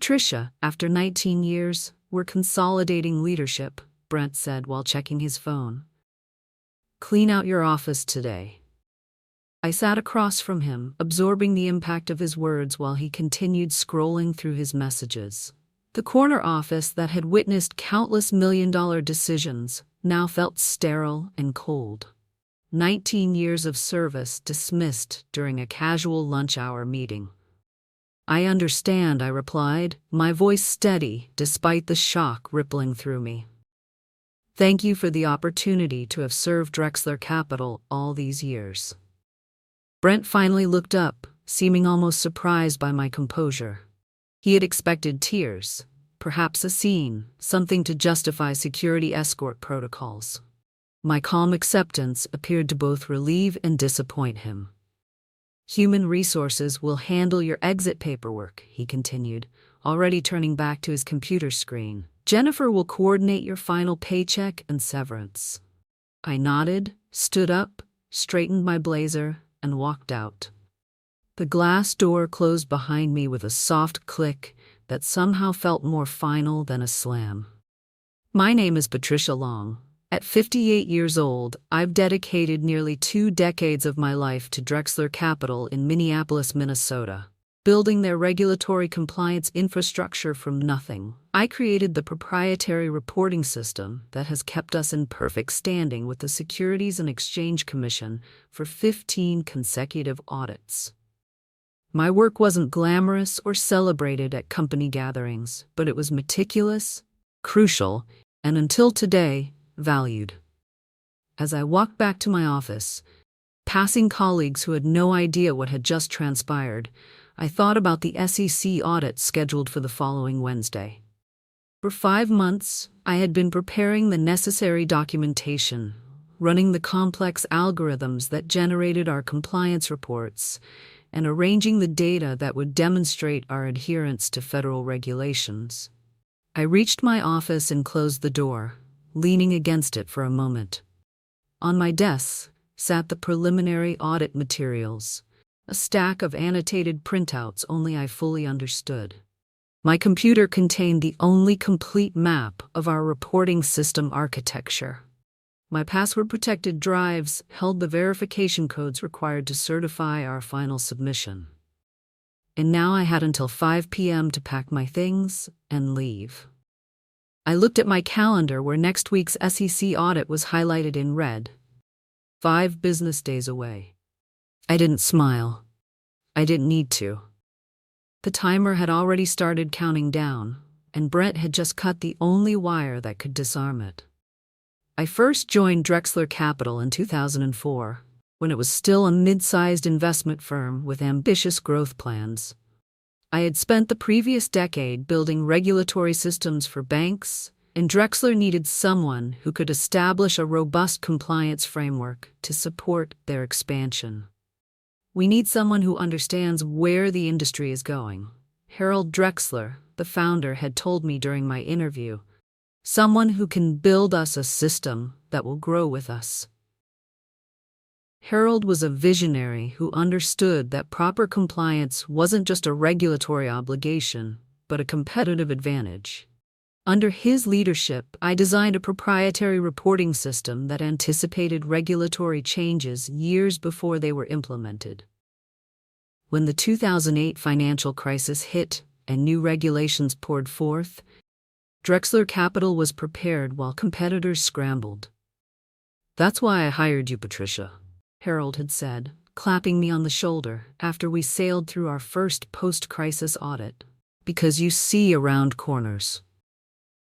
Patricia, after 19 years, we're consolidating leadership, Brent said while checking his phone. Clean out your office today. I sat across from him, absorbing the impact of his words while he continued scrolling through his messages. The corner office that had witnessed countless million-dollar decisions now felt sterile and cold. 19 years of service dismissed during a casual lunch hour meeting. I understand, I replied, my voice steady despite the shock rippling through me. Thank you for the opportunity to have served Drexler Capital all these years. Brent finally looked up, seeming almost surprised by my composure. He had expected tears, perhaps a scene, something to justify security escort protocols. My calm acceptance appeared to both relieve and disappoint him. Human resources will handle your exit paperwork, he continued, already turning back to his computer screen. Jennifer will coordinate your final paycheck and severance. I nodded, stood up, straightened my blazer, and walked out. The glass door closed behind me with a soft click that somehow felt more final than a slam. My name is Patricia Long. At 58 years old, I've dedicated nearly 2 decades of my life to Drexler Capital in Minneapolis, Minnesota. Building their regulatory compliance infrastructure from nothing, I created the proprietary reporting system that has kept us in perfect standing with the Securities and Exchange Commission for 15 consecutive audits. My work wasn't glamorous or celebrated at company gatherings, but it was meticulous, crucial, and until today, valued. As I walked back to my office, passing colleagues who had no idea what had just transpired, I thought about the SEC audit scheduled for the following Wednesday. For 5 months, I had been preparing the necessary documentation, running the complex algorithms that generated our compliance reports, and arranging the data that would demonstrate our adherence to federal regulations. I reached my office and closed the door, leaning against it for a moment. On my desk sat the preliminary audit materials, a stack of annotated printouts only I fully understood. My computer contained the only complete map of our reporting system architecture. My password-protected drives held the verification codes required to certify our final submission. And now I had until 5 p.m. to pack my things and leave. I looked at my calendar where next week's SEC audit was highlighted in red. 5 business days away. I didn't smile. I didn't need to. The timer had already started counting down, and Brent had just cut the only wire that could disarm it. I first joined Drexler Capital in 2004, when it was still a mid-sized investment firm with ambitious growth plans. I had spent the previous decade building regulatory systems for banks, and Drexler needed someone who could establish a robust compliance framework to support their expansion. We need someone who understands where the industry is going, Harold Drexler, the founder, had told me during my interview. Someone who can build us a system that will grow with us. Harold was a visionary who understood that proper compliance wasn't just a regulatory obligation, but a competitive advantage. Under his leadership, I designed a proprietary reporting system that anticipated regulatory changes years before they were implemented. When the 2008 financial crisis hit and new regulations poured forth, Drexler Capital was prepared while competitors scrambled. That's why I hired you, Patricia, Harold had said, clapping me on the shoulder after we sailed through our first post-crisis audit. Because you see around corners.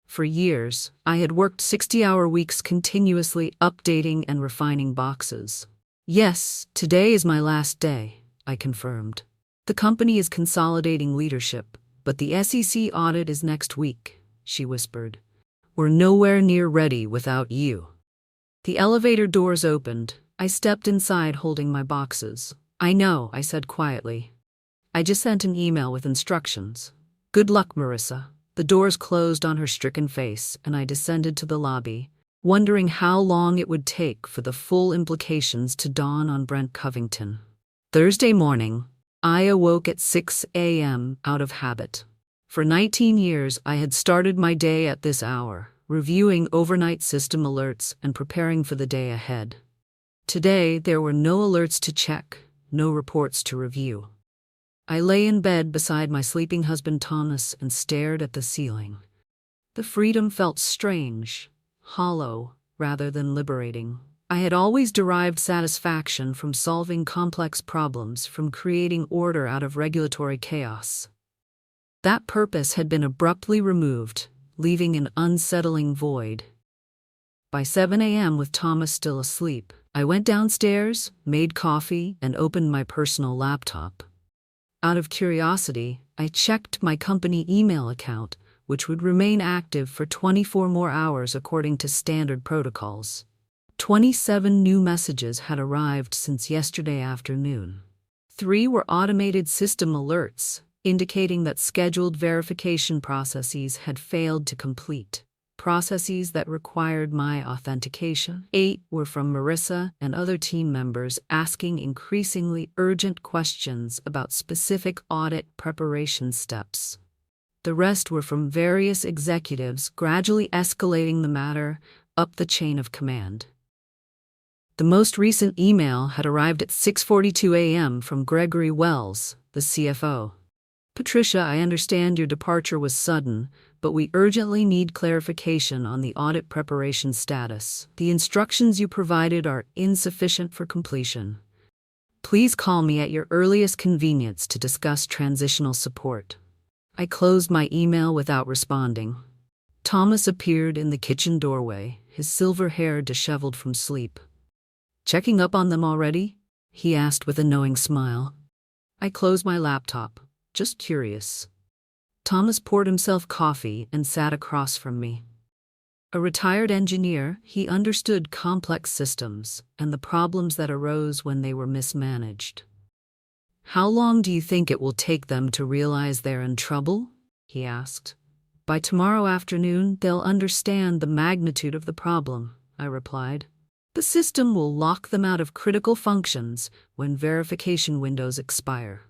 For years, I had worked 60-hour weeks continuously updating and refining boxes. Yes, today is my last day, I confirmed. The company is consolidating leadership, but the SEC audit is next week, she whispered. We're nowhere near ready without you. The elevator doors opened. I stepped inside holding my boxes. I know, I said quietly. I just sent an email with instructions. Good luck, Marissa. The doors closed on her stricken face, and I descended to the lobby, wondering how long it would take for the full implications to dawn on Brent Covington. Thursday morning, I awoke at 6 a.m. out of habit. For 19 years, I had started my day at this hour, reviewing overnight system alerts and preparing for the day ahead. Today, there were no alerts to check, no reports to review. I lay in bed beside my sleeping husband Thomas and stared at the ceiling. The freedom felt strange, hollow, rather than liberating. I had always derived satisfaction from solving complex problems, from creating order out of regulatory chaos. That purpose had been abruptly removed, leaving an unsettling void. By 7 a.m., with Thomas still asleep, I went downstairs, made coffee, and opened my personal laptop. Out of curiosity, I checked my company email account, which would remain active for 24 more hours according to standard protocols. 27 new messages had arrived since yesterday afternoon. 3 were automated system alerts, indicating that scheduled verification processes had failed to complete, processes that required my authentication. 8 were from Marissa and other team members asking increasingly urgent questions about specific audit preparation steps. The rest were from various executives gradually escalating the matter up the chain of command. The most recent email had arrived at 6:42 a.m. from Gregory Wells, the CFO. Patricia, I understand your departure was sudden, but we urgently need clarification on the audit preparation status. The instructions you provided are insufficient for completion. Please call me at your earliest convenience to discuss transitional support. I closed my email without responding. Thomas appeared in the kitchen doorway, his silver hair disheveled from sleep. Checking up on them already? He asked with a knowing smile. I closed my laptop, just curious. Thomas poured himself coffee and sat across from me. A retired engineer, he understood complex systems and the problems that arose when they were mismanaged. How long do you think it will take them to realize they're in trouble? He asked. By tomorrow afternoon, they'll understand the magnitude of the problem, I replied. The system will lock them out of critical functions when verification windows expire.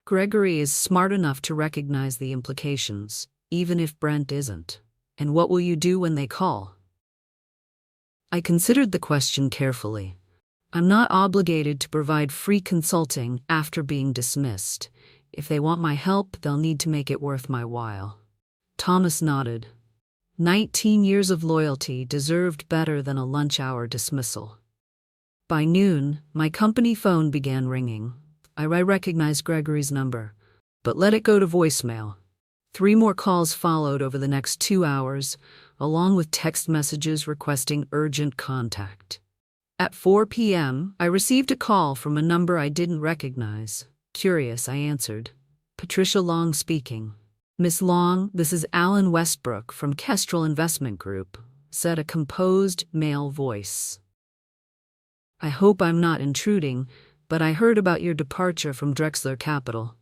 Gregory is smart enough to recognize the implications, even if Brent isn't. And what will you do when they call? I considered the question carefully. I'm not obligated to provide free consulting after being dismissed. If they want my help, they'll need to make it worth my while. Thomas nodded. 19 years of loyalty deserved better than a lunch-hour dismissal. By noon, my company phone began ringing. I recognized Gregory's number, but let it go to voicemail. 3 more calls followed over the next 2 hours, along with text messages requesting urgent contact. At 4 p.m., I received a call from a number I didn't recognize. Curious, I answered. Patricia Long speaking. Miss Long, this is Alan Westbrook from Kestrel Investment Group, said a composed male voice. I hope I'm not intruding, but I heard about your departure from Drexler Capital.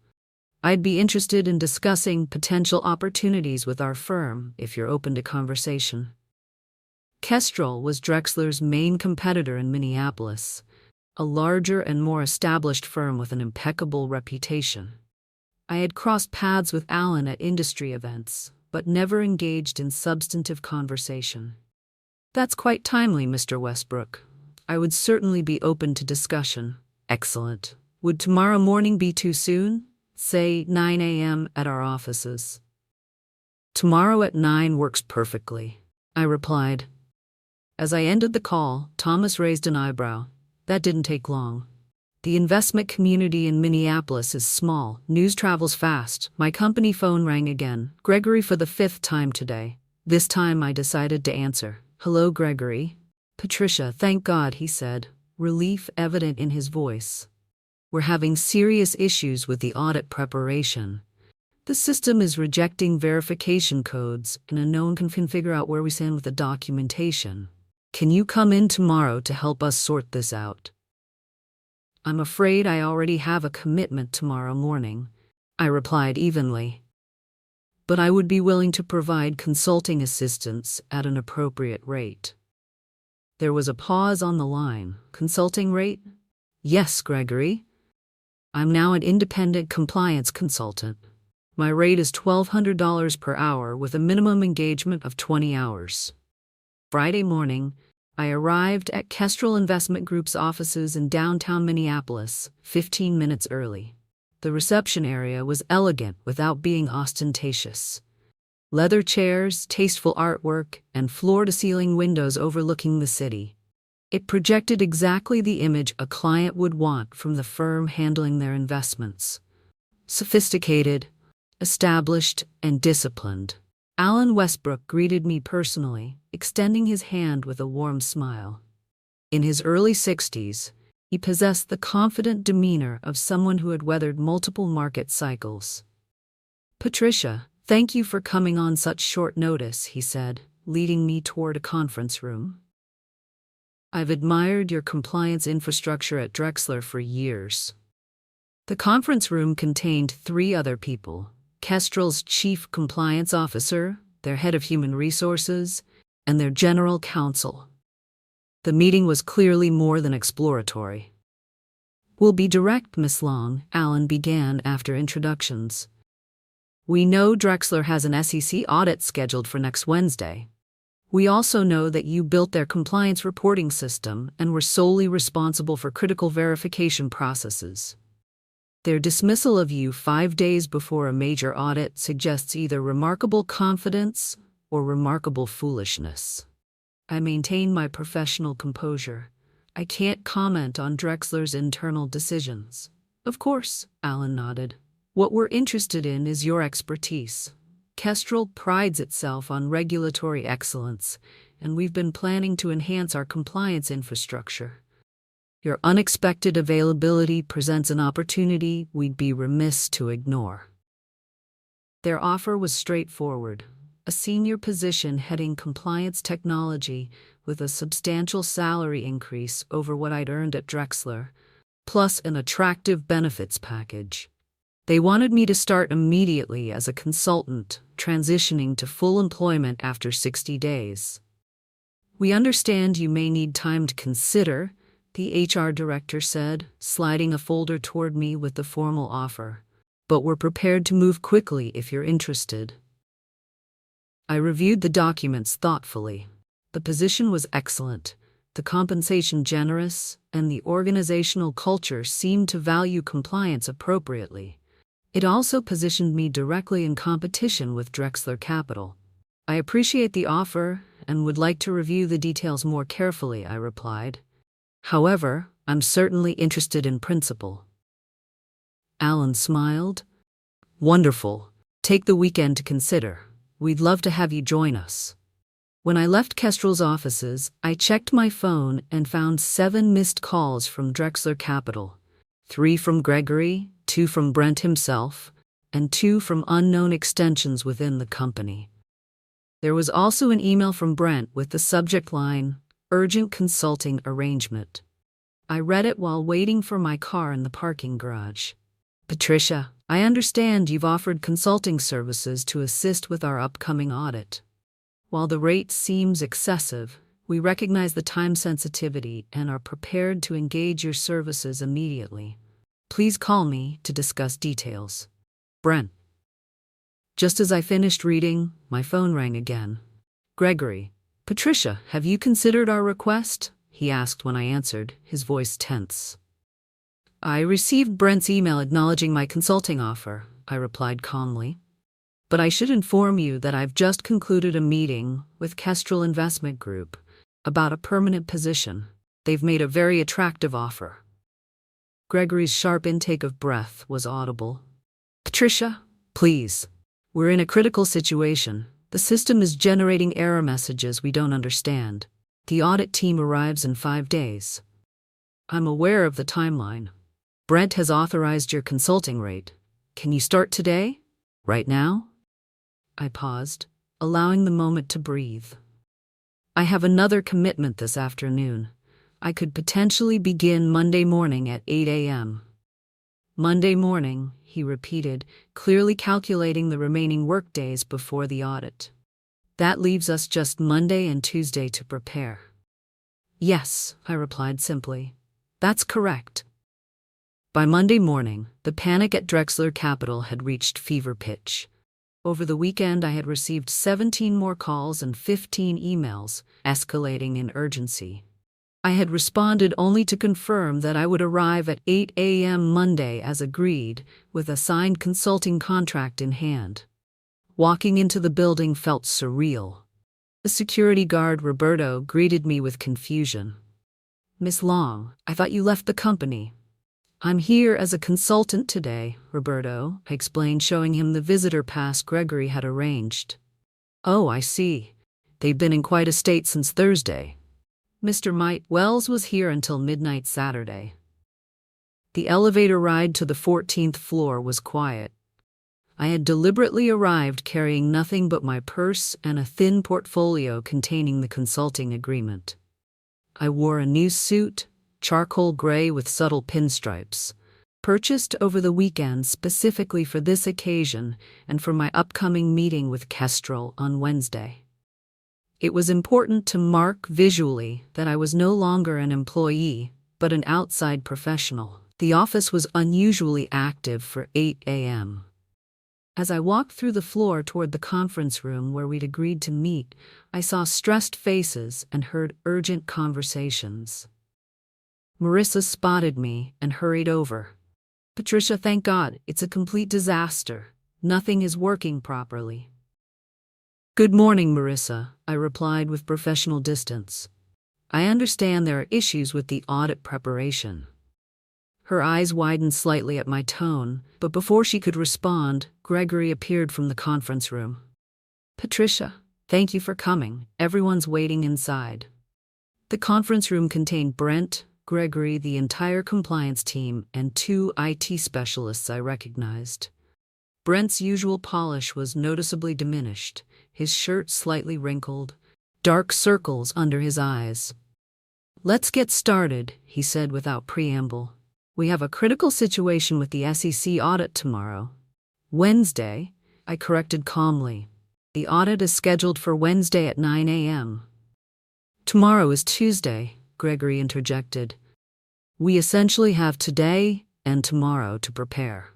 I'd be interested in discussing potential opportunities with our firm if you're open to conversation. Kestrel was Drexler's main competitor in Minneapolis, a larger and more established firm with an impeccable reputation. I had crossed paths with Alan at industry events, but never engaged in substantive conversation. That's quite timely, Mr. Westbrook. I would certainly be open to discussion. Excellent. Would tomorrow morning be too soon? Say 9 a.m. at our offices. Tomorrow at 9 works perfectly, I replied. As I ended the call, Thomas raised an eyebrow. That didn't take long. The investment community in Minneapolis is small. News travels fast. My company phone rang again. Gregory for the 5th time today. This time I decided to answer. Hello, Gregory. Patricia, thank God, he said, relief evident in his voice. We're having serious issues with the audit preparation. The system is rejecting verification codes, and no one can figure out where we stand with the documentation. Can you come in tomorrow to help us sort this out? I'm afraid I already have a commitment tomorrow morning, I replied evenly. But I would be willing to provide consulting assistance at an appropriate rate. There was a pause on the line. Consulting rate? Yes, Gregory. I'm now an independent compliance consultant. My rate is $1,200 per hour with a minimum engagement of 20 hours. Friday morning, I arrived at Kestrel Investment Group's offices in downtown Minneapolis, 15 minutes early. The reception area was elegant without being ostentatious. Leather chairs, tasteful artwork, and floor-to-ceiling windows overlooking the city. It projected exactly the image a client would want from the firm handling their investments. Sophisticated, established, and disciplined. Alan Westbrook greeted me personally, extending his hand with a warm smile. In his early 60s, he possessed the confident demeanor of someone who had weathered multiple market cycles. "Patricia, thank you for coming on such short notice," he said, leading me toward a conference room. "I've admired your compliance infrastructure at Drexler for years." The conference room contained 3 other people: Kestrel's chief compliance officer, their head of human resources, and their general counsel. The meeting was clearly more than exploratory. "We'll be direct, Miss Long," Alan began after introductions. "We know Drexler has an SEC audit scheduled for next Wednesday. We also know that you built their compliance reporting system and were solely responsible for critical verification processes. Their dismissal of you 5 days before a major audit suggests either remarkable confidence or remarkable foolishness." I maintained my professional composure. "I can't comment on Drexler's internal decisions." "Of course," Alan nodded. "What we're interested in is your expertise. Kestrel prides itself on regulatory excellence, and we've been planning to enhance our compliance infrastructure. Your unexpected availability presents an opportunity we'd be remiss to ignore." Their offer was straightforward: a senior position heading compliance technology with a substantial salary increase over what I'd earned at Drexler, plus an attractive benefits package. They wanted me to start immediately as a consultant, transitioning to full employment after 60 days. "We understand you may need time to consider," the HR director said, sliding a folder toward me with the formal offer. "But we're prepared to move quickly if you're interested." I reviewed the documents thoughtfully. The position was excellent, the compensation generous, and the organizational culture seemed to value compliance appropriately. It also positioned me directly in competition with Drexler Capital. "I appreciate the offer and would like to review the details more carefully," I replied. "However, I'm certainly interested in principle." Alan smiled. "Wonderful. Take the weekend to consider. We'd love to have you join us." When I left Kestrel's offices, I checked my phone and found 7 missed calls from Drexler Capital. 3 from Gregory, 2 from Brent himself, and 2 from unknown extensions within the company. There was also an email from Brent with the subject line, "Urgent Consulting Arrangement." I read it while waiting for my car in the parking garage. "Patricia, I understand you've offered consulting services to assist with our upcoming audit. While the rate seems excessive, we recognize the time sensitivity and are prepared to engage your services immediately. Please call me to discuss details. Brent." Just as I finished reading, my phone rang again. "Gregory. Patricia, have you considered our request?" he asked when I answered, his voice tense. "I received Brent's email acknowledging my consulting offer," I replied calmly. "But I should inform you that I've just concluded a meeting with Kestrel Investment Group about a permanent position. They've made a very attractive offer." Gregory's sharp intake of breath was audible. "Patricia, please. We're in a critical situation. The system is generating error messages we don't understand. The audit team arrives in 5 days. I'm aware of the timeline. Brent has authorized your consulting rate. Can you start today? Right now?" I paused, allowing the moment to breathe. "I have another commitment this afternoon. I could potentially begin Monday morning at 8 a.m. "Monday morning," he repeated, clearly calculating the remaining workdays before the audit. "That leaves us just Monday and Tuesday to prepare." "Yes," I replied simply. "That's correct." By Monday morning, the panic at Drexler Capital had reached fever pitch. Over the weekend, I had received 17 more calls and 15 emails, escalating in urgency. I had responded only to confirm that I would arrive at 8 a.m. Monday as agreed, with a signed consulting contract in hand. Walking into the building felt surreal. The security guard, Roberto, greeted me with confusion. "Miss Long, I thought you left the company." "I'm here as a consultant today," Roberto explained, showing him the visitor pass Gregory had arranged. "Oh, I see. They've been in quite a state since Thursday." Mr. Mike Wells was here until midnight Saturday. The elevator ride to the 14th floor was quiet. I had deliberately arrived carrying nothing but my purse and a thin portfolio containing the consulting agreement. I wore a new suit, charcoal gray with subtle pinstripes, purchased over the weekend specifically for this occasion and for my upcoming meeting with Kestrel on Wednesday. It was important to mark visually that I was no longer an employee, but an outside professional. The office was unusually active for 8 a.m. As I walked through the floor toward the conference room where we'd agreed to meet, I saw stressed faces and heard urgent conversations. Marissa spotted me and hurried over. "Patricia, thank God, it's a complete disaster. Nothing is working properly." "Good morning, Marissa," I replied with professional distance. "I understand there are issues with the audit preparation." Her eyes widened slightly at my tone, but before she could respond, Gregory appeared from the conference room. "Patricia, thank you for coming. Everyone's waiting inside." The conference room contained Brent, Gregory, the entire compliance team, and 2 IT specialists I recognized. Brent's usual polish was noticeably diminished, his shirt slightly wrinkled, dark circles under his eyes. "Let's get started," he said without preamble. "We have a critical situation with the SEC audit tomorrow." "Wednesday," I corrected calmly. "The audit is scheduled for Wednesday at 9 a.m. "Tomorrow is Tuesday," Gregory interjected. "We essentially have today and tomorrow to prepare."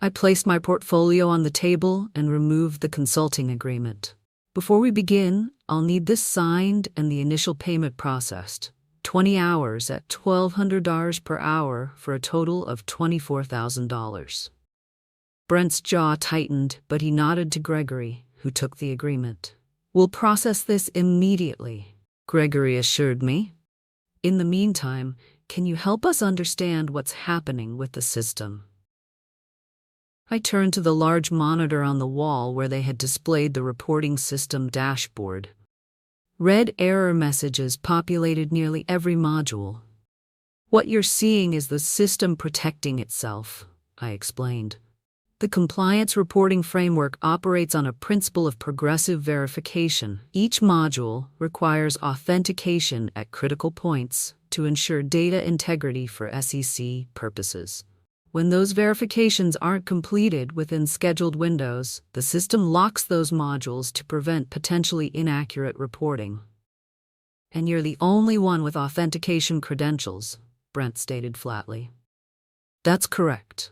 I placed my portfolio on the table and removed the consulting agreement. "Before we begin, I'll need this signed and the initial payment processed. 20 hours at $1,200 per hour for a total of $24,000. Brent's jaw tightened, but he nodded to Gregory, who took the agreement. "We'll process this immediately," Gregory assured me. "In the meantime, can you help us understand what's happening with the system?" I turned to the large monitor on the wall where they had displayed the reporting system dashboard. Red error messages populated nearly every module. "What you're seeing is the system protecting itself," I explained. "The compliance reporting framework operates on a principle of progressive verification. Each module requires authentication at critical points to ensure data integrity for SEC purposes. When those verifications aren't completed within scheduled windows, the system locks those modules to prevent potentially inaccurate reporting." "And you're the only one with authentication credentials," Brent stated flatly. "That's correct.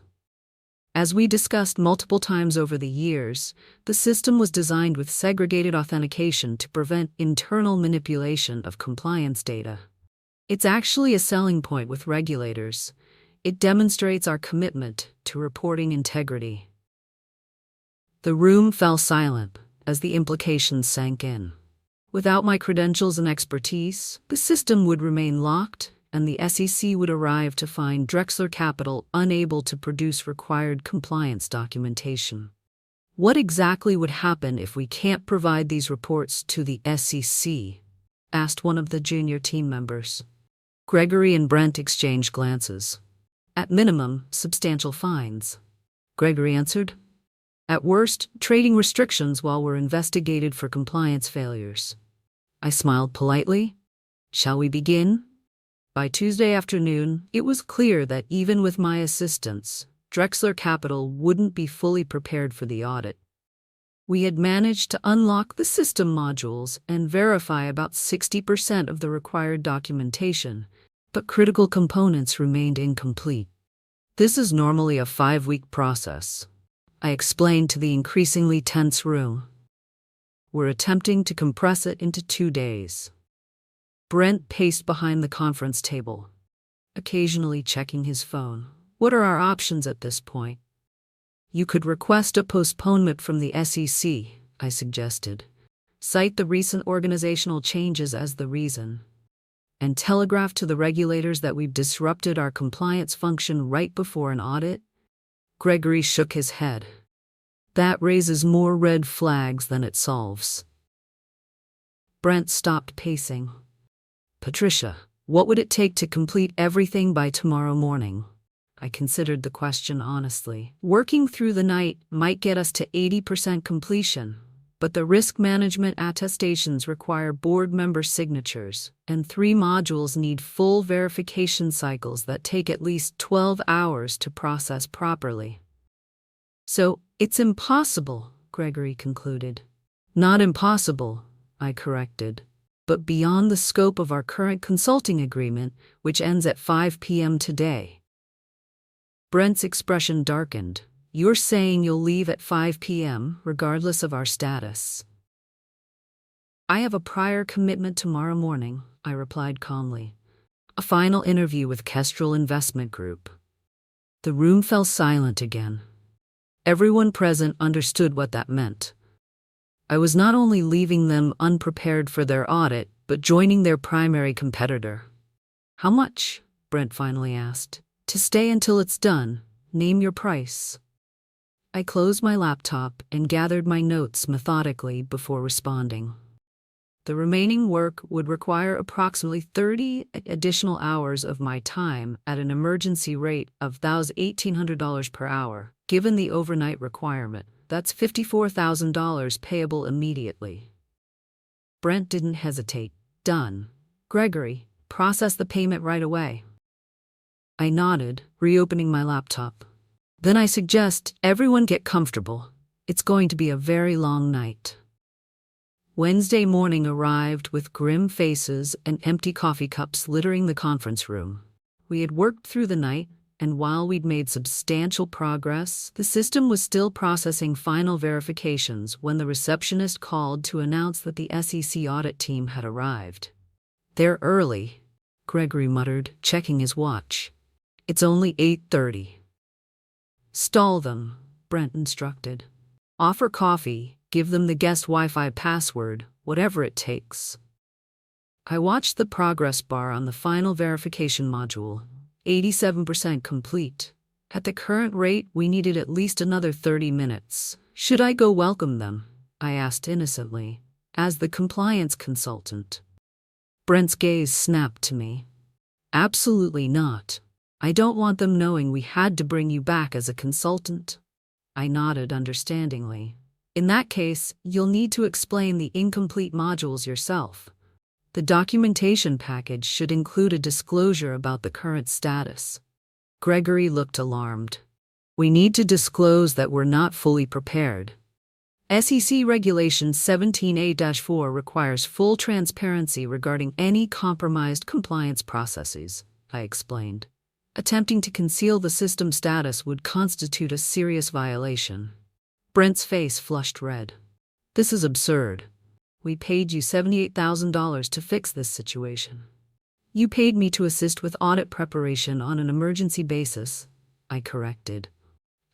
As we discussed multiple times over the years, the system was designed with segregated authentication to prevent internal manipulation of compliance data. It's actually a selling point with regulators. It demonstrates our commitment to reporting integrity." The room fell silent as the implications sank in. Without my credentials and expertise, the system would remain locked, and the SEC would arrive to find Drexler Capital unable to produce required compliance documentation. "What exactly would happen if we can't provide these reports to the SEC?" asked one of the junior team members. Gregory and Brent exchanged glances. "At minimum, substantial fines," Gregory answered. "At worst, trading restrictions while we're investigated for compliance failures." I smiled politely. "Shall we begin?" By Tuesday afternoon, it was clear that even with my assistance, Drexler Capital wouldn't be fully prepared for the audit. We had managed to unlock the system modules and verify about 60% of the required documentation, but critical components remained incomplete. This is normally a 5-week process, I explained to the increasingly tense room. We're attempting to compress it into 2 days. Brent paced behind the conference table, occasionally checking his phone. What are our options at this point? You could request a postponement from the SEC, I suggested. Cite the recent organizational changes as the reason, and telegraph to the regulators that we've disrupted our compliance function right before an audit. Gregory shook his head. That raises more red flags than it solves. Brent stopped pacing. Patricia, what would it take to complete everything by tomorrow morning? I considered the question honestly. Working through the night might get us to 80% completion, but the risk management attestations require board member signatures, and 3 modules need full verification cycles that take at least 12 hours to process properly. So, it's impossible, Gregory concluded. Not impossible, I corrected, but beyond the scope of our current consulting agreement, which ends at 5 p.m. today. Brent's expression darkened. You're saying you'll leave at 5 p.m., regardless of our status? I have a prior commitment tomorrow morning, I replied calmly. A final interview with Kestrel Investment Group. The room fell silent again. Everyone present understood what that meant. I was not only leaving them unprepared for their audit, but joining their primary competitor. How much? Brent finally asked. To stay until it's done. Name your price. I closed my laptop and gathered my notes methodically before responding. The remaining work would require approximately 30 additional hours of my time at an emergency rate of $1,800 per hour. Given the overnight requirement, that's $54,000 payable immediately. Brent didn't hesitate. Done. Gregory, process the payment right away. I nodded, reopening my laptop. Then I suggest everyone get comfortable. It's going to be a very long night. Wednesday morning arrived with grim faces and empty coffee cups littering the conference room. We had worked through the night, and while we'd made substantial progress, the system was still processing final verifications when the receptionist called to announce that the SEC audit team had arrived. They're early, Gregory muttered, checking his watch. It's only 8:30. Stall them, Brent instructed. Offer coffee, give them the guest Wi-Fi password, whatever it takes. I watched the progress bar on the final verification module. 87% complete. At the current rate, we needed at least another 30 minutes. Should I go welcome them? I asked innocently, as the compliance consultant. Brent's gaze snapped to me. Absolutely not. I don't want them knowing we had to bring you back as a consultant. I nodded understandingly. In that case, you'll need to explain the incomplete modules yourself. The documentation package should include a disclosure about the current status. Gregory looked alarmed. We need to disclose that we're not fully prepared. SEC Regulation 17A-4 requires full transparency regarding any compromised compliance processes, I explained. Attempting to conceal the system status would constitute a serious violation. Brent's face flushed red. This is absurd. We paid you $78,000 to fix this situation. You paid me to assist with audit preparation on an emergency basis, I corrected.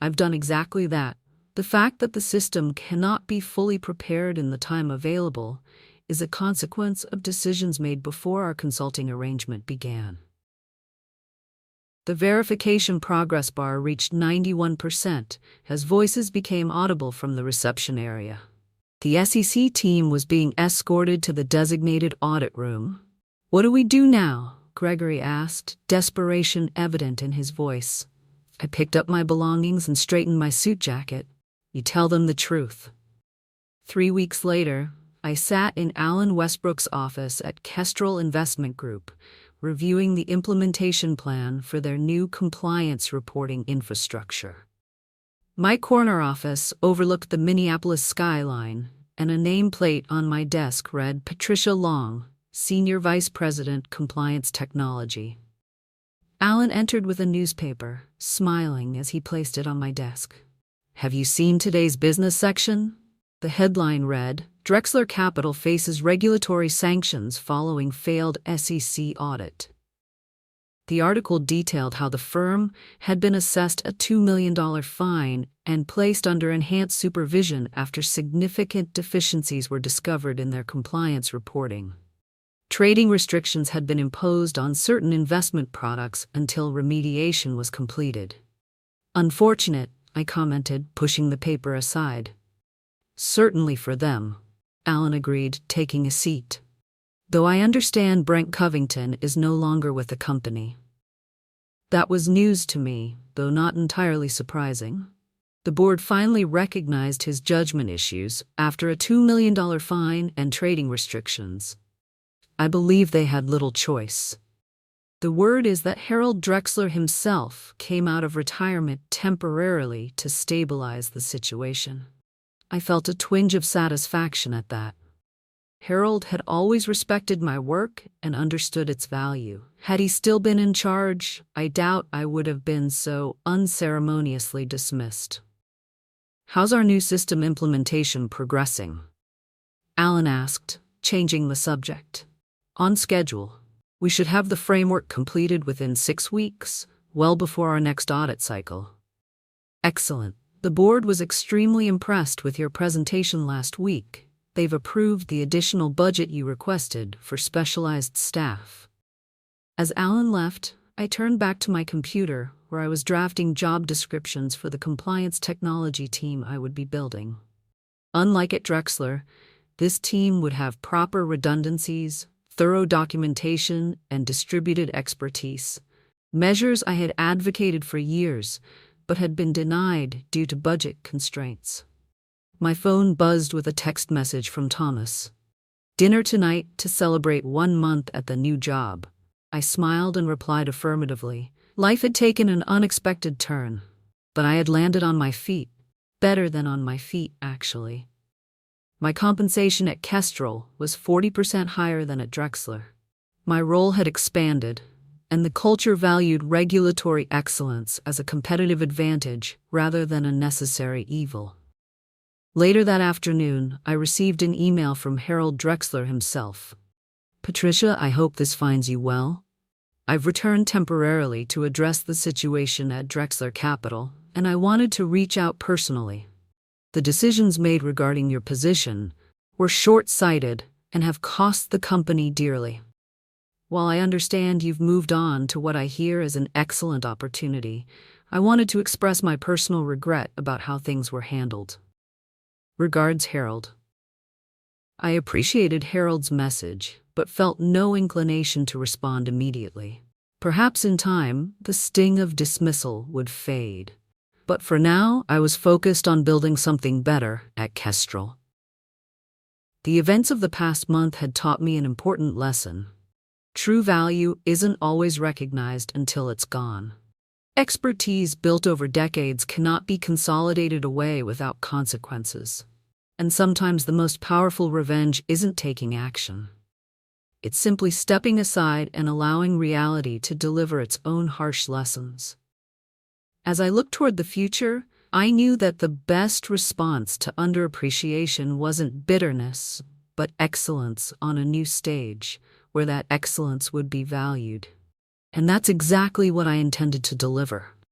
I've done exactly that. The fact that the system cannot be fully prepared in the time available is a consequence of decisions made before our consulting arrangement began. The verification progress bar reached 91% as voices became audible from the reception area. The SEC team was being escorted to the designated audit room. What do we do now? Gregory asked, desperation evident in his voice. I picked up my belongings and straightened my suit jacket. You tell them the truth. 3 weeks later, I sat in Alan Westbrook's office at Kestrel Investment Group, reviewing the implementation plan for their new compliance reporting infrastructure. My corner office overlooked the Minneapolis skyline, and a nameplate on my desk read Patricia Long, Senior Vice President, Compliance Technology. Alan entered with a newspaper, smiling as he placed it on my desk. Have you seen today's business section? The headline read, Drexler Capital faces regulatory sanctions following failed SEC audit. The article detailed how the firm had been assessed a $2 million fine and placed under enhanced supervision after significant deficiencies were discovered in their compliance reporting. Trading restrictions had been imposed on certain investment products until remediation was completed. Unfortunate, I commented, pushing the paper aside. Certainly for them, Alan agreed, taking a seat. Though I understand Brent Covington is no longer with the company. That was news to me, though not entirely surprising. The board finally recognized his judgment issues after a $2 million fine and trading restrictions. I believe they had little choice. The word is that Harold Drexler himself came out of retirement temporarily to stabilize the situation. I felt a twinge of satisfaction at that. Harold had always respected my work and understood its value. Had he still been in charge, I doubt I would have been so unceremoniously dismissed. How's our new system implementation progressing? Alan asked, changing the subject. On schedule. We should have the framework completed within 6 weeks, well before our next audit cycle. Excellent. The board was extremely impressed with your presentation last week. They've approved the additional budget you requested for specialized staff. As Alan left, I turned back to my computer, where I was drafting job descriptions for the compliance technology team I would be building. Unlike at Drexler, this team would have proper redundancies, thorough documentation, and distributed expertise, measures I had advocated for years, but had been denied due to budget constraints. My phone buzzed with a text message from Thomas. Dinner tonight to celebrate 1 month at the new job. I smiled and replied affirmatively. Life had taken an unexpected turn, but I had landed on my feet. Better than on my feet, actually. My compensation at Kestrel was 40% higher than at Drexler. My role had expanded, and the culture valued regulatory excellence as a competitive advantage rather than a necessary evil. Later that afternoon, I received an email from Harold Drexler himself. Patricia, I hope this finds you well. I've returned temporarily to address the situation at Drexler Capital, and I wanted to reach out personally. The decisions made regarding your position were short-sighted and have cost the company dearly. While I understand you've moved on to what I hear is an excellent opportunity, I wanted to express my personal regret about how things were handled. Regards, Harold. I appreciated Harold's message, but felt no inclination to respond immediately. Perhaps in time, the sting of dismissal would fade. But for now, I was focused on building something better at Kestrel. The events of the past month had taught me an important lesson. True value isn't always recognized until it's gone. Expertise built over decades cannot be consolidated away without consequences. And sometimes the most powerful revenge isn't taking action. It's simply stepping aside and allowing reality to deliver its own harsh lessons. As I looked toward the future, I knew that the best response to underappreciation wasn't bitterness, but excellence on a new stage, where that excellence would be valued. And that's exactly what I intended to deliver.